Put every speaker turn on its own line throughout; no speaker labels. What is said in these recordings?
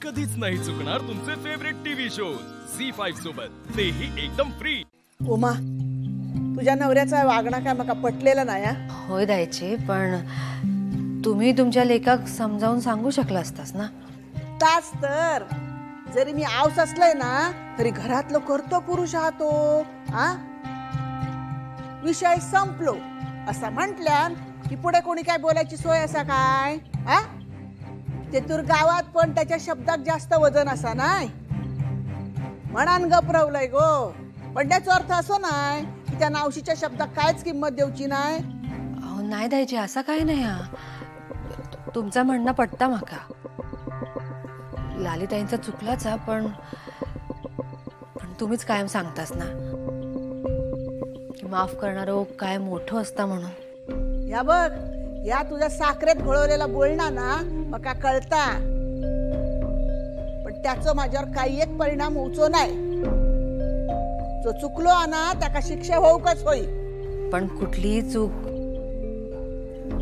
कधीच नाही चुकणार तुमचे फेवरेट टीव्ही शोज झी5 सोबत, तेही एकदम फ्री।
उमा, तुझ्या नवऱ्याचा वागणं काय मका पटलेला नाही हा?
होय द्यायचे, पण तुम्ही तुमच्या लेकाक समजावून सांगू शकला असतास ना।
तास तर जरी मी आवस असलंय ना तरी घरातलं करतो पुरुष हा तो हा। विषय संपलो असं म्हटल्यान की पुढे कोणी काय बोलायची सोय असा काय हा? ते तर गावात पण त्याच्या शब्दात जास्त वजन असा नाही म्हणान गपरवलंय गो, पण त्याचा अर्थ असो नाही की त्या नावशीच्या शब्दात कायच किंमत देऊची नाही।
अहो नाही द्यायचे, असं काय नाही हा। तुमचं म्हणणं पटतं माका, लालीताईंचा चुकलाच हा, पण तुम्हीच कायम सांगतास ना की माफ करणारं काय मोठं असतं म्हणून।
या बघ, या तुझ्या साखरेत घोळवलेला बोलणा ना मका कळता, पण त्याचं माझ्यावर काही एक परिणाम होचो नाही। जो चुकलो ना त्याका शिक्षा होऊकच होई।
पण कुठलीही चूक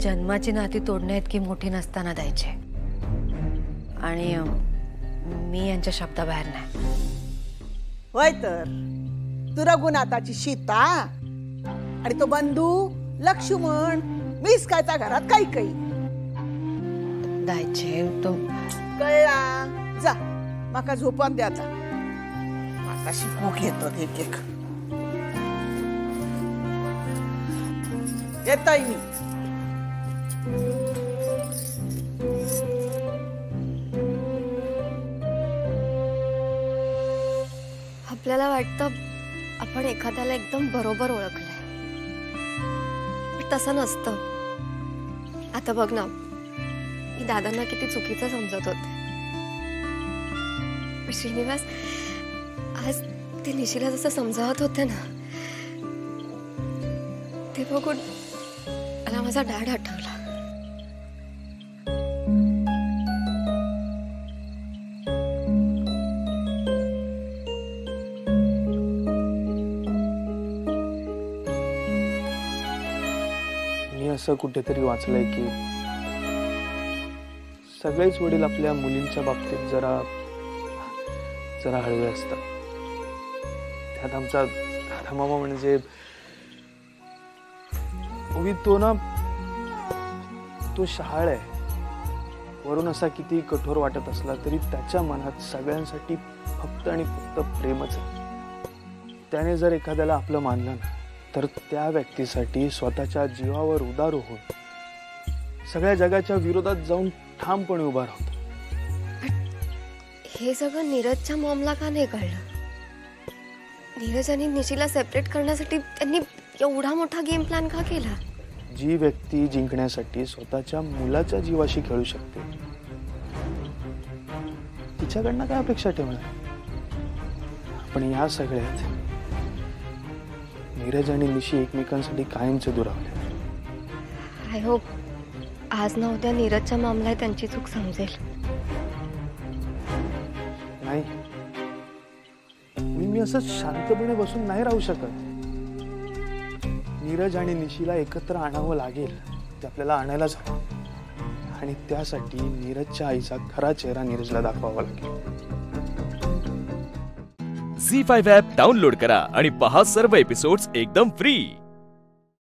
जन्माची नाती तोडण्या इतकी मोठी नसताना द्यायचे, आणि मी यांच्या शब्दाबाहेर नाही।
होय तर तू रघुनाथाची सीता आणि तो बंधू लक्ष्मण, मीच कायचा घरात काही काही
द्यायचे तो
कळला। जा माका झोपण द्या आता, माकाशी भूक येतो एक एक येतोय मी।
आपल्याला वाटतं आपण एखाद्याला एकदम बरोबर ओळखलंय, पण तसं नसतं। आता बघ ना, मी दादांना किती चुकीचं समजत होते, पण श्रीनिवास आज ते निशिला जसं समजावत होते ना, ते बघून मला माझा डॅड आठवला।
मी असं कुठेतरी वाचलंय की सगळेच वडील आपल्या मुलींच्या बाबतीत जरा जरा हळवे असतात। त्यात आमचा राधा मामा म्हणजे तो शहाळ आहे। वरून असा किती कठोर वाटत असला तरी त्याच्या मनात सगळ्यांसाठी फक्त आणि फक्त प्रेमच आहे। त्याने जर एखाद्याला आपलं मानलं ना तर त्या व्यक्तीसाठी स्वतःच्या जीवावर उदार होऊन सगळ्या जगाच्या विरोधात जाऊन ठामपणे उभा राहतो।
हे सगळं नीरजच्या मॉमला का नाही कळलं? नीरज आणि निशिला सेपरेट करण्यासाठी त्यांनी एवढा मोठा गेम प्लॅन का केला?
जी व्यक्ती जिंकण्यासाठी स्वतःच्या मुलाच्या जीवाशी खेळू शकते तिच्याकडनं काय अपेक्षा ठेवणार? पण या सगळ्यात नीरज आणि निशी एकमेकांसाठी कायमचे दुरावले।
आय होप आज ना उद्या नीरजच्या मॉमला त्यांची चूक समजेल।
नाही, मी असं शांतपणे बसून नाही राहू शकत। नीरज आणि निशीला एकत्र आणावं लागेल, ते आपल्याला आणायलाच हवं, आणि त्यासाठी नीरजच्या आईचा खरा चेहरा नीरजला दाखवावा लागेल।
झी5 ॲप डाउनलोड करा आणि पहा सर्व एपिसोड्स एकदम फ्री।